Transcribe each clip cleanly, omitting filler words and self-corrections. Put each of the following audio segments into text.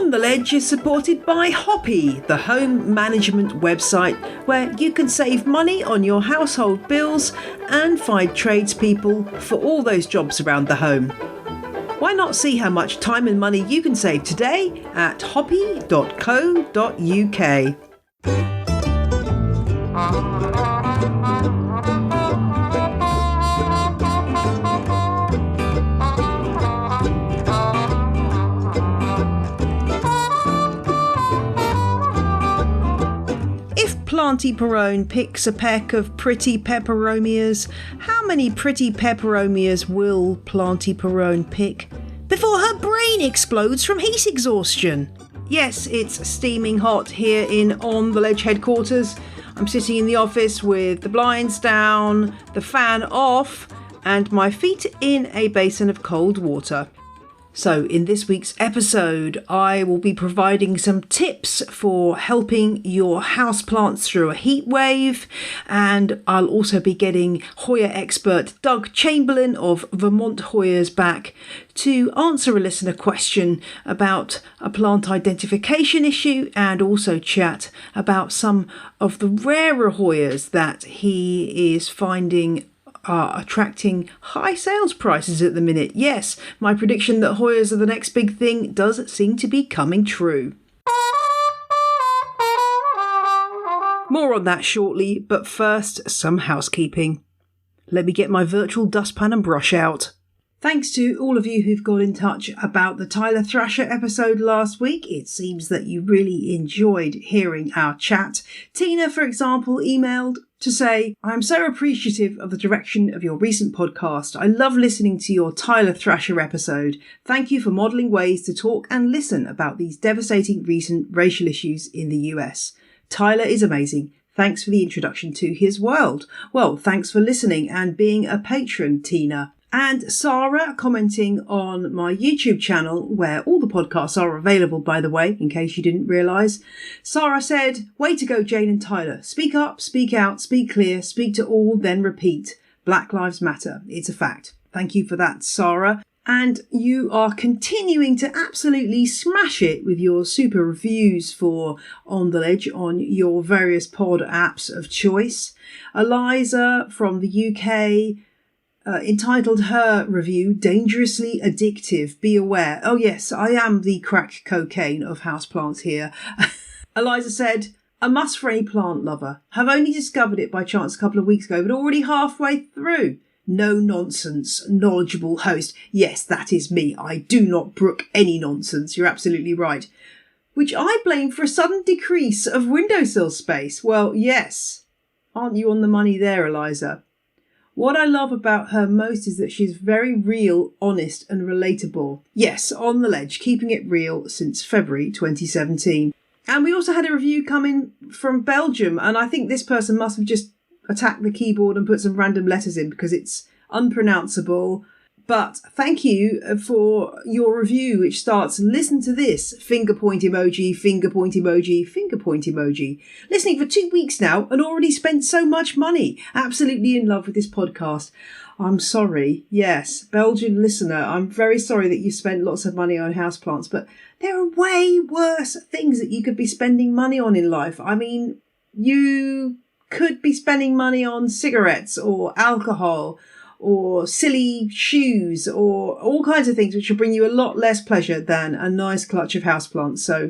On the Ledge is supported by Hoppy, the home management website where you can save money on your household bills and find tradespeople for all those jobs around the home. Why not see how much time and money you can save today at hoppy.co.uk. Planty Perrone picks a peck of pretty peperomias. How many pretty peperomias will Planty Perrone pick before her brain explodes from heat exhaustion? Yes, it's steaming hot here in On the Ledge headquarters. I'm sitting in the office with the blinds down, the fan off, and my feet in a basin of cold water. So in this week's episode, I will be providing some tips for helping your houseplants through a heat wave, and I'll also be getting Hoya expert Doug Chamberlain of Vermont Hoyas back to answer a listener question about a plant identification issue and also chat about some of the rarer Hoyas that he is finding are attracting high sales prices at the minute. Yes, my prediction that Hoyas are the next big thing does seem to be coming true. More on that shortly, but first, some housekeeping. Let me get my virtual dustpan and brush out. Thanks to all of you who've got in touch about the Tyler Thrasher episode last week. It seems that you really enjoyed hearing our chat. Tina, for example, emailed to say, "I'm so appreciative of the direction of your recent podcast. I love listening to your Tyler Thrasher episode. Thank you for modelling ways to talk and listen about these devastating recent racial issues in the US. Tyler is amazing. Thanks for the introduction to his world." Well, thanks for listening and being a patron, Tina. And Sarah commenting on my YouTube channel, where all the podcasts are available, by the way, in case you didn't realise. Sarah said, "Way to go, Jane and Tyler. Speak up, speak out, speak clear, speak to all, then repeat. Black Lives Matter. It's a fact." Thank you for that, Sarah. And you are continuing to absolutely smash it with your super reviews for On the Ledge on your various pod apps of choice. Eliza from the UK entitled her review, "Dangerously Addictive, Be Aware." Oh yes, I am the crack cocaine of houseplants here. Eliza said, "A must for any plant lover. Have only discovered it by chance a couple of weeks ago, but already halfway through. No nonsense, knowledgeable host." Yes, that is me. I do not brook any nonsense. You're absolutely right. "Which I blame for a sudden decrease of windowsill space." Well, yes. Aren't you on the money there, Eliza? What I love about her most is that she's very real, honest and relatable. Yes, On the Ledge, keeping it real since February 2017. And we also had a review coming from Belgium, and I think this person must have just attacked the keyboard and put some random letters in because it's unpronounceable. But thank you for your review, which starts, "Listen to this, finger point emoji, finger point emoji, finger point emoji. Listening for 2 weeks now and already spent so much money. Absolutely in love with this podcast." I'm sorry. Yes, Belgian listener, I'm very sorry that you spent lots of money on houseplants, but there are way worse things that you could be spending money on in life. I mean, you could be spending money on cigarettes or alcohol or silly shoes or all kinds of things which will bring you a lot less pleasure than a nice clutch of houseplants. So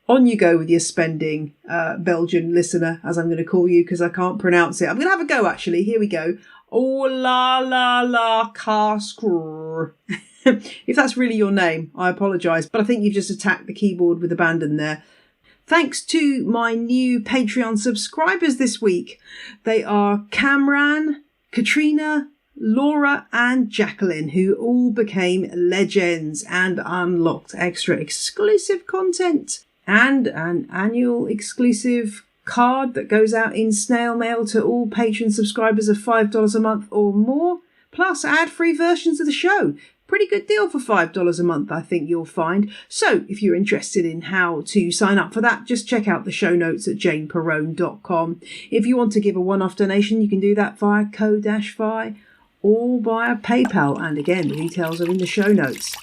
on you go with your spending, Belgian listener, as I'm going to call you because I can't pronounce it. I'm going to have a go, actually. Here we go. Oh la la la cascr. If that's really your name, I apologise, but I think you've just attacked the keyboard with abandon there. Thanks to my new Patreon subscribers this week. They are Camran, Katrina, Laura and Jacqueline, who all became legends and unlocked extra exclusive content and an annual exclusive card that goes out in snail mail to all patron subscribers of $5 a month or more, plus ad-free versions of the show. Pretty good deal for $5 a month, I think you'll find. So if you're interested in how to sign up for that, just check out the show notes at janeperrone.com. If you want to give a one-off donation, you can do that via Ko-Fi or via PayPal. And again, the details are in the show notes.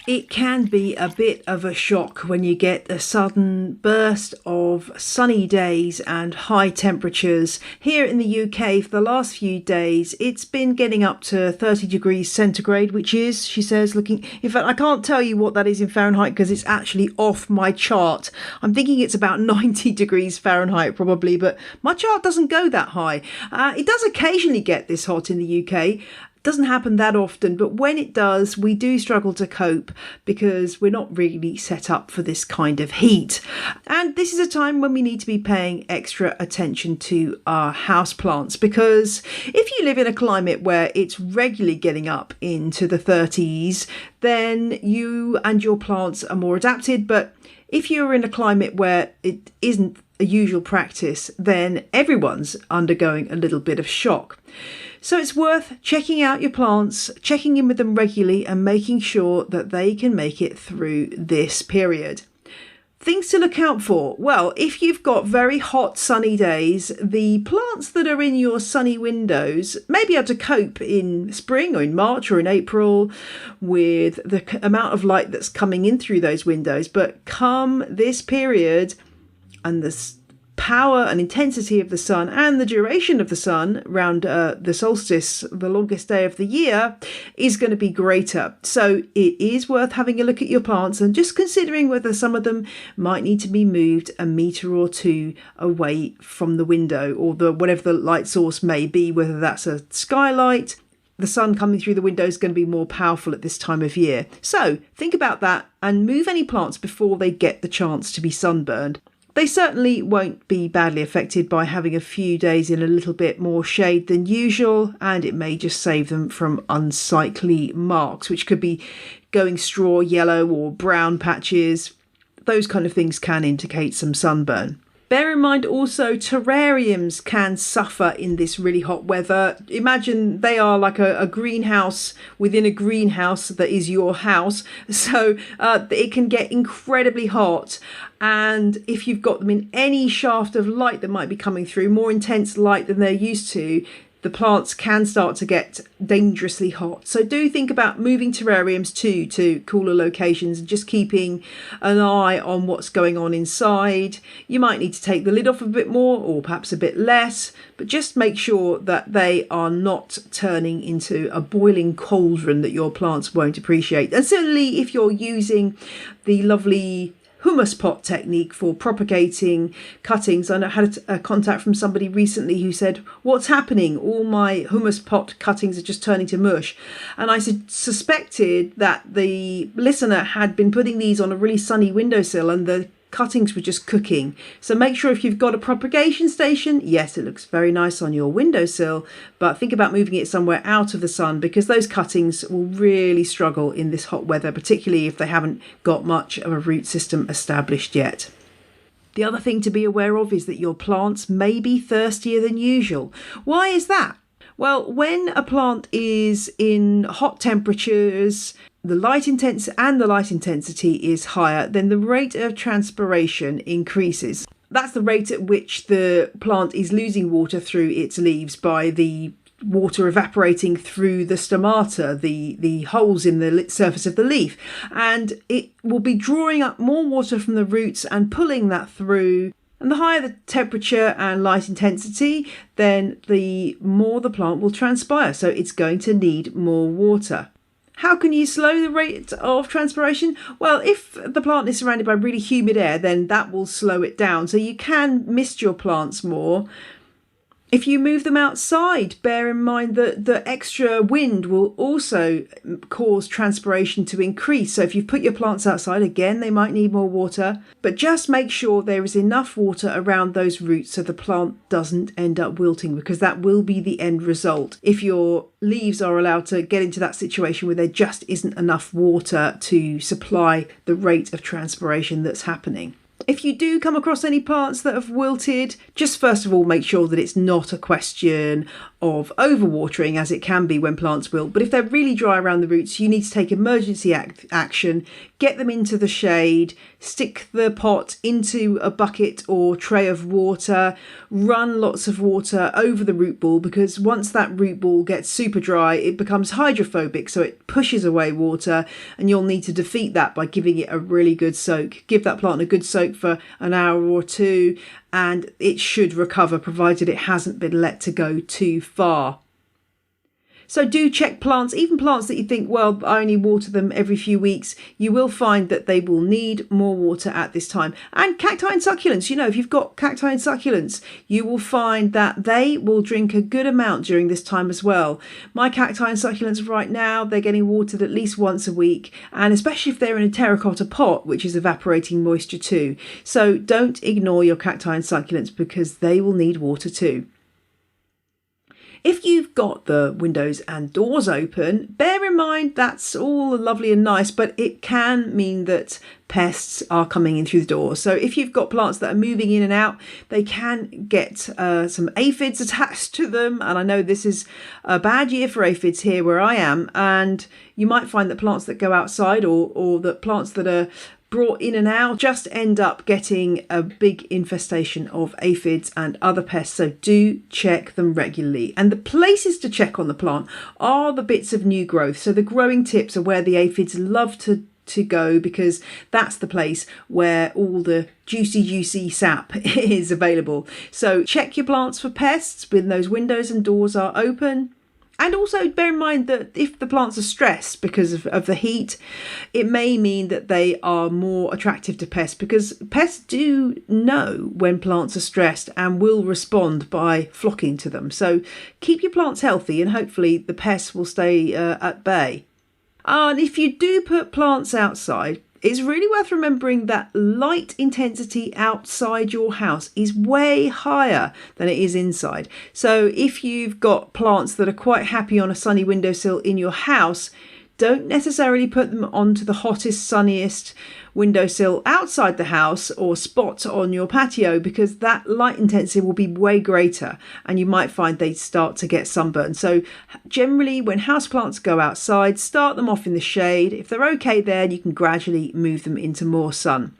It can be a bit of a shock when you get a sudden burst of sunny days and high temperatures. Here in the UK for the last few days, it's been getting up to 30 degrees centigrade, which is, she says, looking... In fact, I can't tell you what that is in Fahrenheit because it's actually off my chart. I'm thinking it's about 90 degrees Fahrenheit probably, but my chart doesn't go that high. It does occasionally get this hot in the UK. Doesn't happen that often, but when it does, we do struggle to cope because we're not really set up for this kind of heat. And this is a time when we need to be paying extra attention to our houseplants, because if you live in a climate where it's regularly getting up into the 30s, then you and your plants are more adapted. But if you're in a climate where it isn't a usual practice, then everyone's undergoing a little bit of shock. So it's worth checking out your plants, checking in with them regularly and making sure that they can make it through this period. Things to look out for. Well, if you've got very hot sunny days, the plants that are in your sunny windows may be able to cope in spring or in March or in April with the amount of light that's coming in through those windows. But come this period and the power and intensity of the sun and the duration of the sun around the solstice, the longest day of the year, is going to be greater. So it is worth having a look at your plants and just considering whether some of them might need to be moved a metre or two away from the window or whatever the light source may be, whether that's a skylight. The sun coming through the window is going to be more powerful at this time of year. So think about that and move any plants before they get the chance to be sunburned. They certainly won't be badly affected by having a few days in a little bit more shade than usual, and it may just save them from unsightly marks, which could be going straw yellow or brown patches. Those kind of things can indicate some sunburn. Bear in mind also terrariums can suffer in this really hot weather. Imagine they are like a greenhouse within a greenhouse that is your house. So it can get incredibly hot. And if you've got them in any shaft of light that might be coming through, more intense light than they're used to, the plants can start to get dangerously hot. So do think about moving terrariums to cooler locations and just keeping an eye on what's going on inside. You might need to take the lid off a bit more or perhaps a bit less, but just make sure that they are not turning into a boiling cauldron that your plants won't appreciate. And similarly, if you're using the lovely humus pot technique for propagating cuttings. I had a contact from somebody recently who said, what's happening? All my humus pot cuttings are just turning to mush. And I suspected that the listener had been putting these on a really sunny windowsill and the cuttings were just cooking. So make sure if you've got a propagation station, yes, it looks very nice on your windowsill, but think about moving it somewhere out of the sun because those cuttings will really struggle in this hot weather, particularly if they haven't got much of a root system established yet. The other thing to be aware of is that your plants may be thirstier than usual. Why is that? Well, when a plant is in hot temperatures, the light intensity is higher, then the rate of transpiration increases. That's the rate at which the plant is losing water through its leaves by the water evaporating through the stomata, the holes in the surface of the leaf. And it will be drawing up more water from the roots and pulling that through. And the higher the temperature and light intensity, then the more the plant will transpire. So it's going to need more water. How can you slow the rate of transpiration? Well, if the plant is surrounded by really humid air, then that will slow it down. So you can mist your plants more. If you move them outside, bear in mind that the extra wind will also cause transpiration to increase. So if you put your plants outside, again, they might need more water, but just make sure there is enough water around those roots so the plant doesn't end up wilting, because that will be the end result if your leaves are allowed to get into that situation where there just isn't enough water to supply the rate of transpiration that's happening. If you do come across any plants that have wilted, just first of all make sure that it's not a question of overwatering, as it can be when plants wilt. But if they're really dry around the roots, you need to take emergency action, get them into the shade, stick the pot into a bucket or tray of water, run lots of water over the root ball, because once that root ball gets super dry, it becomes hydrophobic, so it pushes away water, and you'll need to defeat that by giving it a really good soak. Give that plant a good soak for an hour or two, and it should recover, provided it hasn't been let to go too far. So do check plants, even plants that you think, well, I only water them every few weeks. You will find that they will need more water at this time. And cacti and succulents, if you've got cacti and succulents, you will find that they will drink a good amount during this time as well. My cacti and succulents right now, they're getting watered at least once a week, and especially if they're in a terracotta pot, which is evaporating moisture too. So don't ignore your cacti and succulents, because they will need water too. If you've got the windows and doors open, bear in mind that's all lovely and nice, but it can mean that pests are coming in through the door. So if you've got plants that are moving in and out, they can get some aphids attached to them. And I know this is a bad year for aphids here where I am. And you might find that plants that go outside or that plants that are brought in and out just end up getting a big infestation of aphids and other pests. So do check them regularly. And the places to check on the plant are the bits of new growth. So the growing tips are where the aphids love to go, because that's the place where all the juicy sap is available. So check your plants for pests when those windows and doors are open. And also bear in mind that if the plants are stressed because of the heat, it may mean that they are more attractive to pests, because pests do know when plants are stressed and will respond by flocking to them. So keep your plants healthy and hopefully the pests will stay at bay. And if you do put plants outside, it's really worth remembering that light intensity outside your house is way higher than it is inside. So if you've got plants that are quite happy on a sunny windowsill in your house, don't necessarily put them onto the hottest, sunniest windowsill outside the house or spot on your patio, because that light intensity will be way greater and you might find they start to get sunburn. So generally when houseplants go outside, start them off in the shade. If they're okay there, you can gradually move them into more sun.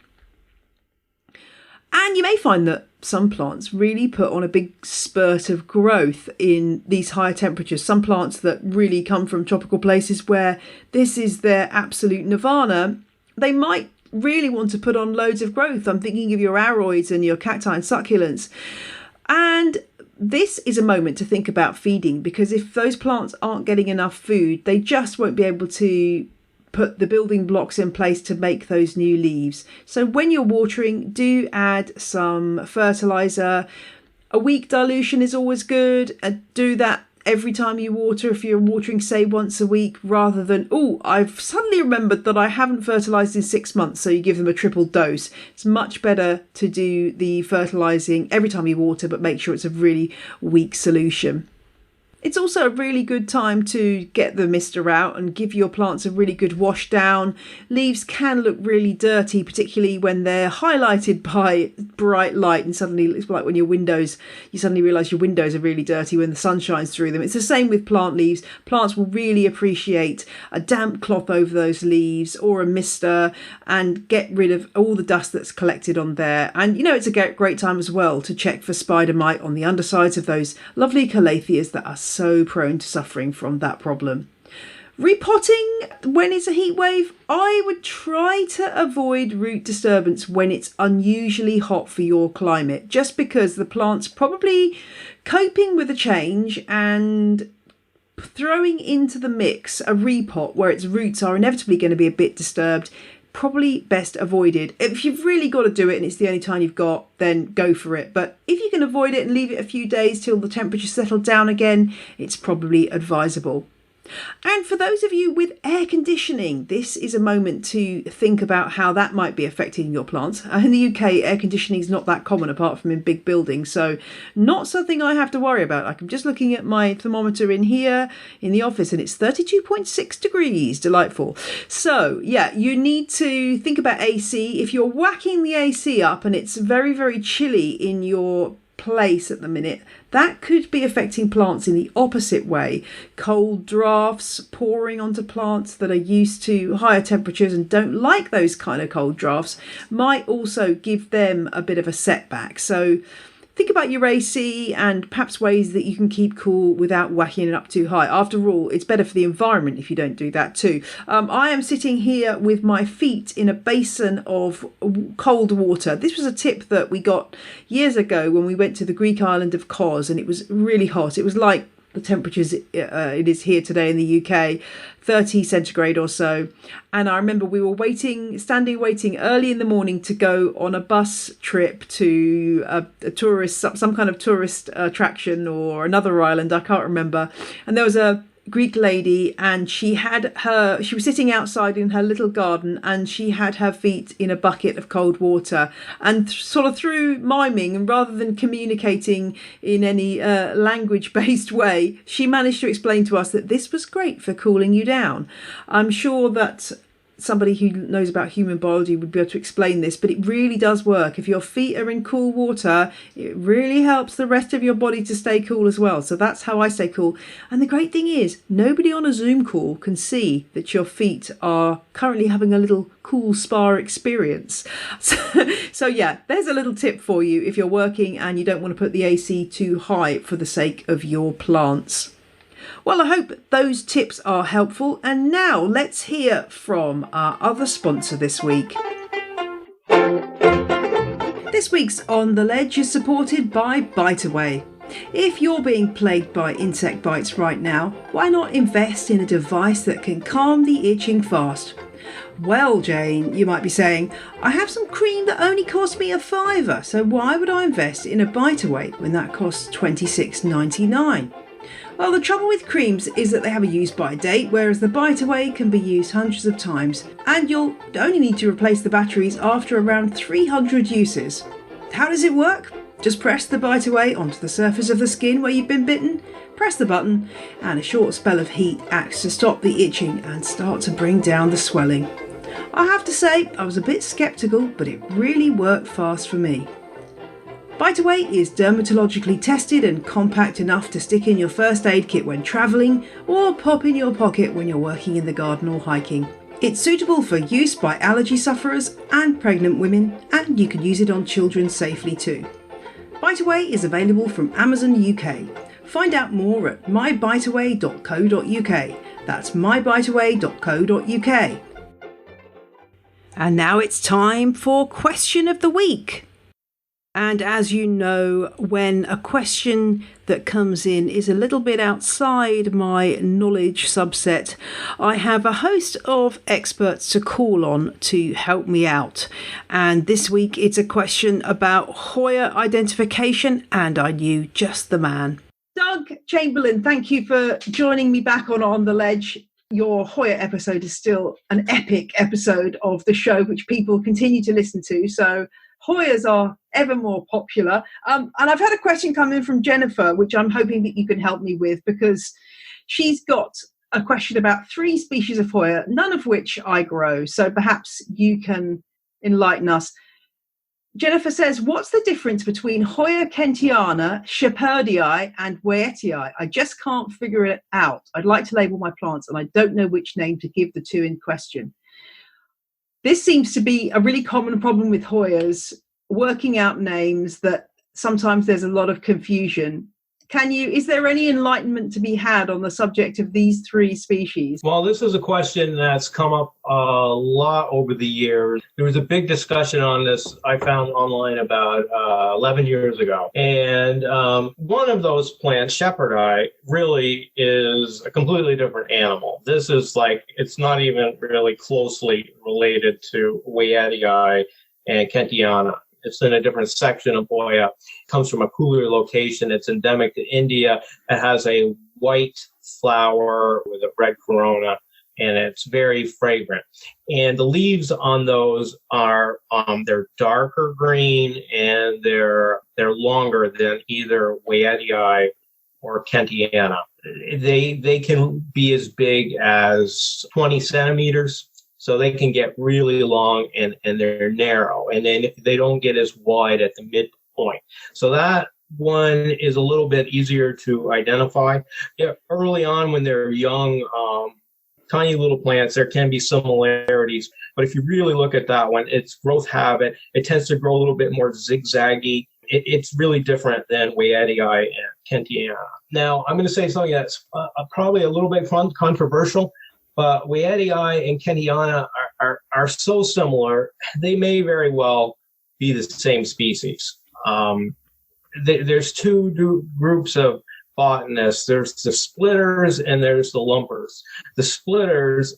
And you may find that some plants really put on a big spurt of growth in these higher temperatures. Some plants that really come from tropical places where this is their absolute nirvana, they might really want to put on loads of growth. I'm thinking of your aroids and your cacti and succulents. And this is a moment to think about feeding, because if those plants aren't getting enough food, they just won't be able to put the building blocks in place to make those new leaves. So when you're watering, do add some fertilizer. A week dilution is always good. Do that every time you water, if you're watering say once a week, rather than, oh, I've suddenly remembered that I haven't fertilized in 6 months, so you give them a triple dose. It's much better to do the fertilizing every time you water, but make sure it's a really weak solution. It's also a really good time to get the mister out and give your plants a really good wash down. Leaves can look really dirty, particularly when they're highlighted by bright light, and suddenly it's like when you suddenly realise your windows are really dirty when the sun shines through them. It's the same with plant leaves. Plants will really appreciate a damp cloth over those leaves or a mister, and get rid of all the dust that's collected on there. And it's a great time as well to check for spider mite on the undersides of those lovely calatheas that are so prone to suffering from that problem. Repotting when it's a heat wave, I would try to avoid root disturbance when it's unusually hot for your climate, just because the plant's probably coping with the change, and throwing into the mix a repot where its roots are inevitably going to be a bit disturbed, probably best avoided. If you've really got to do it and it's the only time you've got, then go for it. But if you can avoid it and leave it a few days till the temperature settles down again, it's probably advisable. And for those of you with air conditioning, this is a moment to think about how that might be affecting your plants. In the UK, air conditioning is not that common apart from in big buildings, so not something I have to worry about. I'm just looking at my thermometer in here in the office and it's 32.6 degrees. Delightful. So yeah, you need to think about AC. If you're whacking the AC up and it's very, very chilly in your place at the minute, that could be affecting plants in the opposite way. Cold drafts pouring onto plants that are used to higher temperatures and don't like those kind of cold drafts might also give them a bit of a setback. So think about your AC and perhaps ways that you can keep cool without whacking it up too high. After all, it's better for the environment if you don't do that too. I am sitting here with my feet in a basin of cold water. This was a tip that we got years ago when we went to the Greek island of Kos, and it was really hot. It was like the temperatures it is here today in the UK, 30 centigrade or so. And I remember we were standing waiting early in the morning to go on a bus trip to a tourist, some kind of tourist attraction or another island, I can't remember. And there was a Greek lady, and she was sitting outside in her little garden, and she had her feet in a bucket of cold water, and sort of through miming, and rather than communicating in any language based way, she managed to explain to us that this was great for cooling you down. I'm sure that somebody who knows about human biology would be able to explain this, but it really does work. If your feet are in cool water, it really helps the rest of your body to stay cool as well. So that's how I stay cool. And the great thing is, nobody on a Zoom call can see that your feet are currently having a little cool spa experience. So yeah, there's a little tip for you if you're working and you don't want to put the AC too high for the sake of your plants. Well, I hope those tips are helpful. And now let's hear from our other sponsor this week. This week's On the Ledge is supported by Bite Away. If you're being plagued by insect bites right now, why not invest in a device that can calm the itching fast? Well, Jane, you might be saying, I have some cream that only cost me $5, so why would I invest in a Bite Away when that costs $26.99? Well, the trouble with creams is that they have a use-by date, whereas the Bite Away can be used hundreds of times, and you'll only need to replace the batteries after around 300 uses. How does it work? Just press the Bite Away onto the surface of the skin where you've been bitten, press the button, and a short spell of heat acts to stop the itching and start to bring down the swelling. I have to say, I was a bit sceptical, but it really worked fast for me. Bite Away is dermatologically tested and compact enough to stick in your first aid kit when travelling or pop in your pocket when you're working in the garden or hiking. It's suitable for use by allergy sufferers and pregnant women, and you can use it on children safely too. Bite Away is available from Amazon UK. Find out more at mybiteaway.co.uk. That's mybiteaway.co.uk. And now it's time for Question of the Week. And as you know, when a question that comes in is a little bit outside my knowledge subset, I have a host of experts to call on to help me out. And this week it's a question about Hoya identification, and I knew just the man. Doug Chamberlain, thank you for joining me back on The Ledge. Your Hoya episode is still an epic episode of the show, which people continue to listen to. So Hoyas are ever more popular. And I've had a question come in from Jennifer, which I'm hoping that you can help me with, because she's got a question about 3 species of Hoya, none of which I grow. So perhaps you can enlighten us. Jennifer says, what's the difference between Hoya kentiana, Shepherdii, and Wietii? I just can't figure it out. I'd like to label my plants, and I don't know which name to give the 2 in question. This seems to be a really common problem with Hoyas, working out names that sometimes there's a lot of confusion. Is there any enlightenment to be had on the subject of these 3 species? Well, this is a question that's come up a lot over the years. There was a big discussion on this I found online about 11 years ago. And one of those plants, Shepherdii, really is a completely different animal. This is it's not even really closely related to Wietii and kentiana. It's in a different section of Hoya. It comes from a cooler location. It's endemic to India. It has a white flower with a red corona, and it's very fragrant. And the leaves on those are they're darker green, and they're longer than either Wietii or kentiana. They can be as big as 20 centimeters. So they can get really long, and they're narrow, and then they don't get as wide at the midpoint. So that one is a little bit easier to identify. Yeah, early on when they're young, tiny little plants, there can be similarities. But if you really look at that one, its growth habit, it tends to grow a little bit more zigzaggy. It's really different than Hoyas and Kentiana. Now, I'm going to say something that's probably a little bit controversial, but Hoyas and Kentiana are so similar, they may very well be the same species. There's two groups of botanists. There's the splitters and there's the lumpers. The splitters,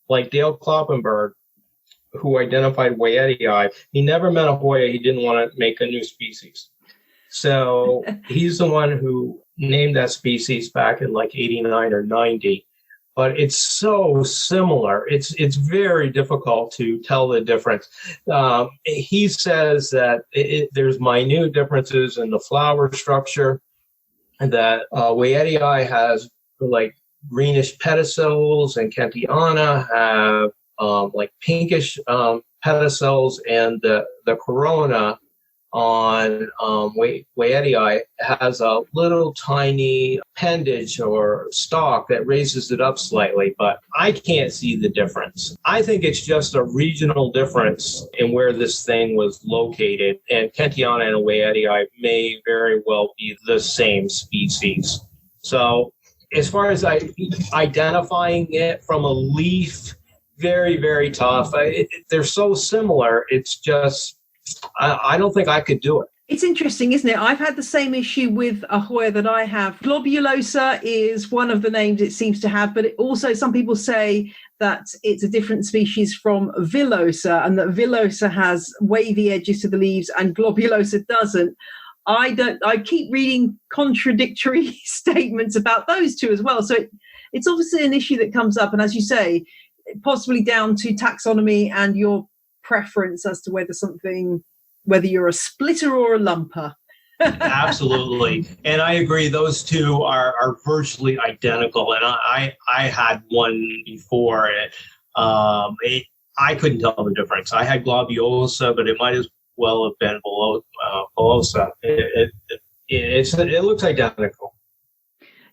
like Dale Kloppenberg, who identified Hoyas, he never met a Hoya. He didn't want to make a new species. So he's the one who named that species back in like 89 or 90. But it's so similar. It's very difficult to tell the difference. He says that there's minute differences in the flower structure, and that Hoyas has like greenish pedicels, and Kentiana have like pinkish pedicels, and the corona on Hoyas has a little tiny appendage or stalk that raises it up slightly, but I can't see the difference. I think it's just a regional difference in where this thing was located, and Kentiana and Hoyas may very well be the same species. So as far as identifying it from a leaf, very, very tough. They're so similar. It's just, I don't think I could do it. It's interesting, isn't it? I've had the same issue with a Hoya that I have. Globulosa is one of the names it seems to have, but it also some people say that it's a different species from villosa, and that villosa has wavy edges to the leaves and globulosa doesn't. I keep reading contradictory statements about those two as well. So it's obviously an issue that comes up, and as you say, possibly down to taxonomy and your preference as to whether you're a splitter or a lumper. Absolutely. And I agree, those two are virtually identical. And I had one before. I couldn't tell the difference. I had globulosa, but it might as well have been villosa. It looks identical.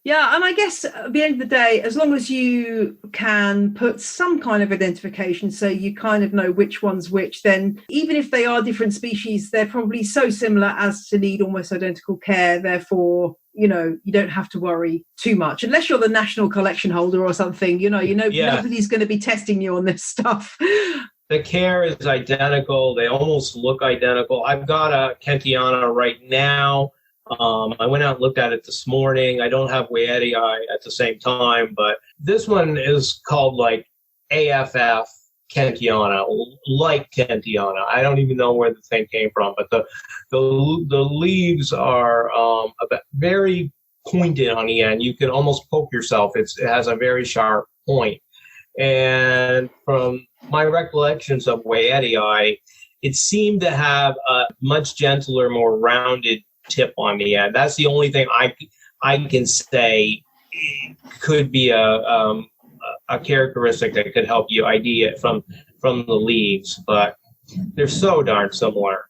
Yeah, and I guess at the end of the day, as long as you can put some kind of identification so you kind of know which one's which, then even if they are different species, they're probably so similar as to need almost identical care. Therefore, you don't have to worry too much, unless you're the national collection holder or something. Yeah. Nobody's going to be testing you on this stuff. The care is identical. They almost look identical. I've got a Kentiana right now. I went out and looked at it this morning. I don't have Hoyas at the same time, but this one is called like AFF Kentiana, like Kentiana. I don't even know where the thing came from, but the leaves are very pointed on the end. You can almost poke yourself. It has a very sharp point. And from my recollections of Hoyas, it seemed to have a much gentler, more rounded tip on the end. That's the only thing I can say could be a characteristic that could help you ID it from the leaves, but they're so darn similar.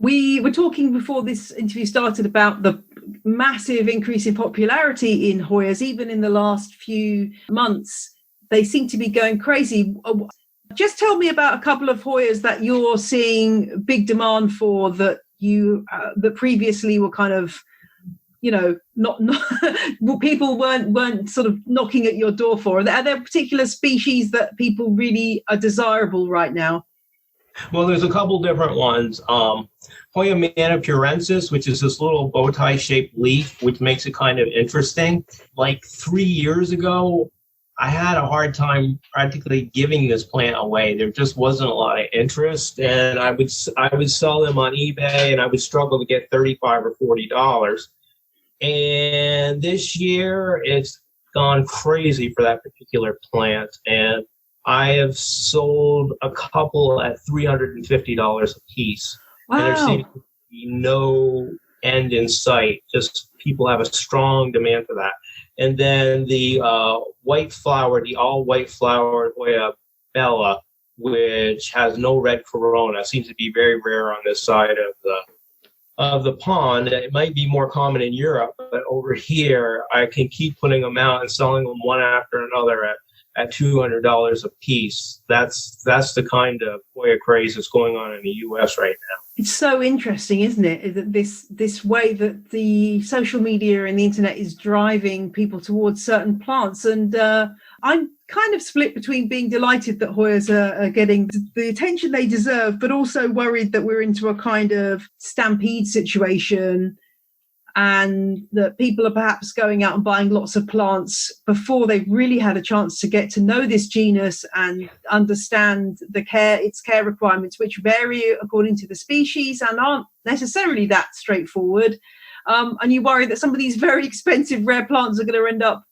We were talking before this interview started about the massive increase in popularity in Hoyas. Even in the last few months, they seem to be going crazy. Just tell me about a couple of Hoyas that you're seeing big demand for that that previously were kind of, not people weren't sort of knocking at your door for. Are there particular species that people really are desirable right now? Well, there's a couple different ones. Hoya manipurensis, which is this little bow tie shaped leaf, which makes it kind of interesting. Like 3 years ago, I had a hard time practically giving this plant away. There just wasn't a lot of interest, and I would sell them on eBay, and I would struggle to get $35 or $40. And this year, it's gone crazy for that particular plant, and I have sold a couple at $350 a piece. Wow. And there seems to be no end in sight. Just people have a strong demand for that. And then the white flower, the all white flower Hoya bella, which has no red corona, seems to be very rare on this side of the pond. It might be more common in Europe, but over here, I can keep putting them out and selling them one after another at $200 a piece. That's the kind of Hoya craze that's going on in the U.S. right now. It's so interesting, isn't it? That this way that the social media and the internet is driving people towards certain plants. And I'm kind of split between being delighted that Hoyas are getting the attention they deserve, but also worried that we're into a kind of stampede situation, and that people are perhaps going out and buying lots of plants before they've really had a chance to get to know this genus and understand its care requirements, which vary according to the species and aren't necessarily that straightforward. And you worry that some of these very expensive rare plants are going to end up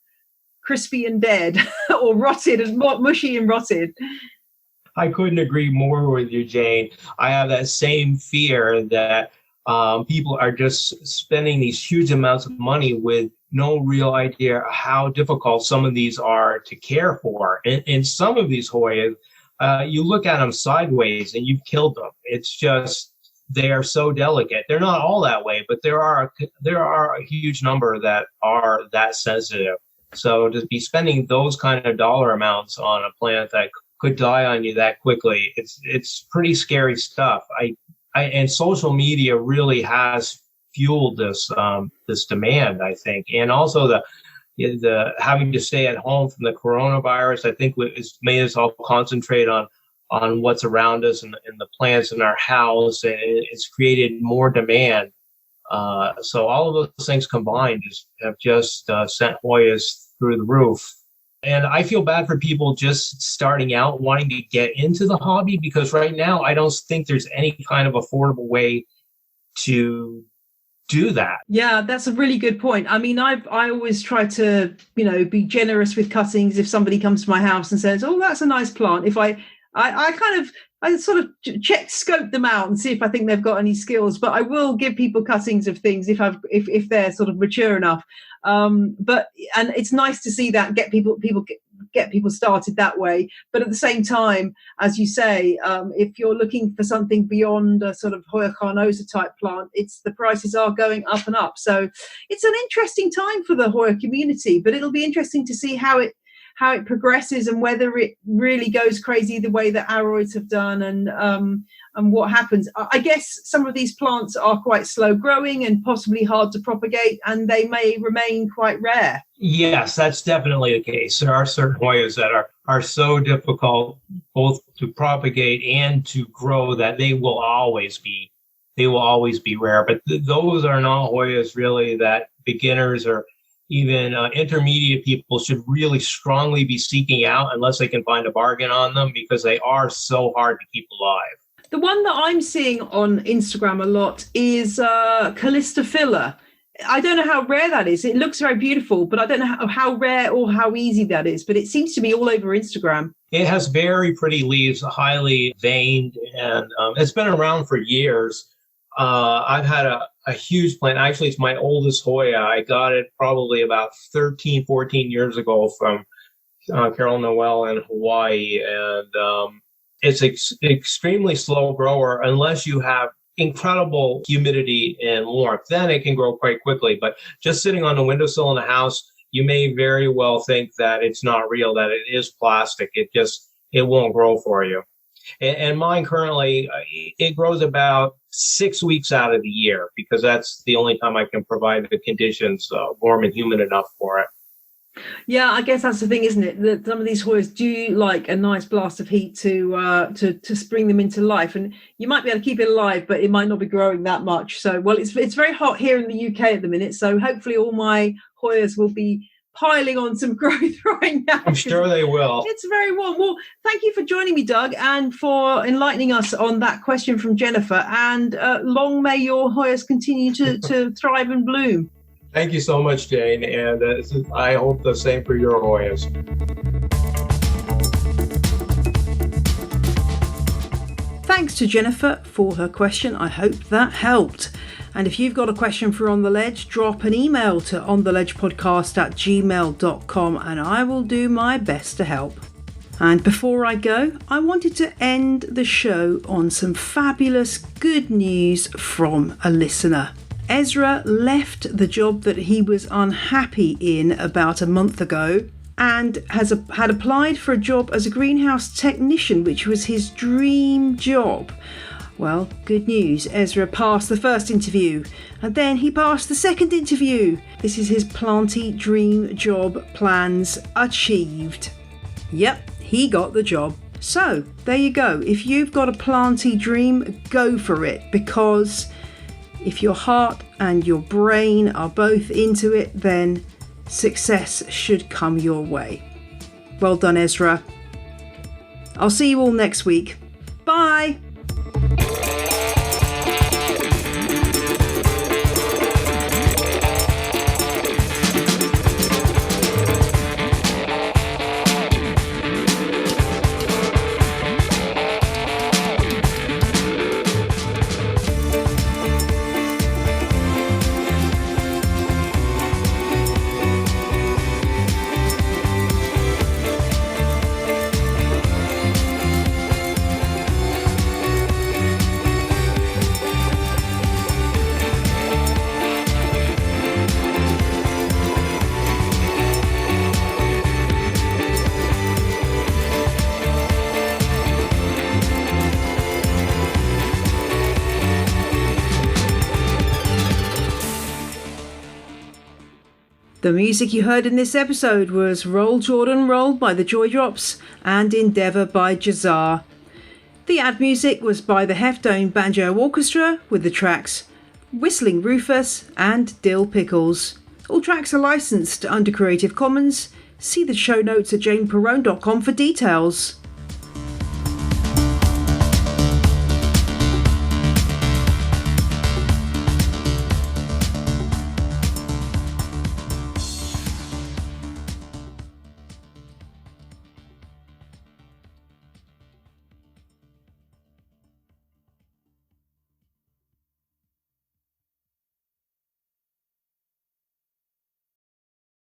crispy and dead or rotted and mushy and rotted. I couldn't agree more with you, Jane. I have that same fear that people are just spending these huge amounts of money with no real idea how difficult some of these are to care for. And some of these Hoyas, you look at them sideways and you've killed them. It's just, they are so delicate. They're not all that way, but there are a huge number that are that sensitive. So to be spending those kind of dollar amounts on a plant that could die on you that quickly, it's pretty scary stuff. And social media really has fueled this demand, I think, and also the having to stay at home from the coronavirus. I think it's made us all concentrate on what's around us and the plants in our house, and it's created more demand. So all of those things combined have just sent Hoyas through the roof. And I feel bad for people just starting out wanting to get into the hobby, because right now I don't think there's any kind of affordable way to do that. Yeah, that's a really good point. I mean, I always try to, be generous with cuttings. If somebody comes to my house and says, "Oh, that's a nice plant," if I sort of scope them out and see if I think they've got any skills. But I will give people cuttings of things if they're sort of mature enough. And it's nice to see that get people started that way. But at the same time, as you say, if you're looking for something beyond a sort of Hoya carnosa type plant, the prices are going up and up. So it's an interesting time for the Hoya community, but it'll be interesting to see how it progresses and whether it really goes crazy the way that aroids have done, and what happens. I guess some of these plants are quite slow growing and possibly hard to propagate, and they may remain quite rare. Yes, that's definitely the case. There are certain Hoyas that are so difficult both to propagate and to grow that they will always be rare. But those are not Hoyas really that beginners or even intermediate people should really strongly be seeking out unless they can find a bargain on them, because they are so hard to keep alive. The one that I'm seeing on Instagram a lot is Callistophila. I don't know how rare that is. It looks very beautiful, but I don't know how rare or how easy that is. But it seems to be all over Instagram. It has very pretty leaves, highly veined, and it's been around for years. I've had a huge plant. Actually, it's my oldest Hoya. I got it probably about 13, 14 years ago from Carol Noel in Hawaii. And it's extremely slow grower unless you have incredible humidity and warmth. Then it can grow quite quickly. But just sitting on the windowsill in the house, you may very well think that it's not real, that it is plastic. It won't grow for you. And mine currently, it grows about 6 weeks out of the year, because that's the only time I can provide the conditions warm and humid enough for it. Yeah, I guess that's the thing, isn't it? That some of these Hoyas do like a nice blast of heat to spring them into life, and you might be able to keep it alive, but it might not be growing that much. So, well, it's very hot here in the UK at the minute, so hopefully all my Hoyas will be piling on some growth right now. I'm sure they will. It's very warm. Well, thank you for joining me, Doug, and for enlightening us on that question from Jennifer. And long may your Hoyas continue to thrive and bloom. Thank you so much, Jane, and I hope the same for your Hoyas. Thanks to Jennifer for her question. I hope that helped. And if you've got a question for On The Ledge, drop an email to ontheledgepodcast@gmail.com and I will do my best to help. And before I go, I wanted to end the show on some fabulous good news from a listener. Ezra left the job that he was unhappy in about a month ago and had applied for a job as a greenhouse technician, which was his dream job. Well, good news, Ezra passed the first interview and then he passed the second interview. This is his planty dream job plans achieved. Yep, he got the job. So, there you go. If you've got a planty dream, go for it, because if your heart and your brain are both into it, then success should come your way. Well done, Ezra. I'll see you all next week. Bye! The music you heard in this episode was Roll Jordan Roll by the Joy Drops and Endeavour by Jazar. The ad music was by the Heftone Banjo Orchestra with the tracks Whistling Rufus and Dill Pickles. All tracks are licensed under Creative Commons. See the show notes at janeperrone.com for details.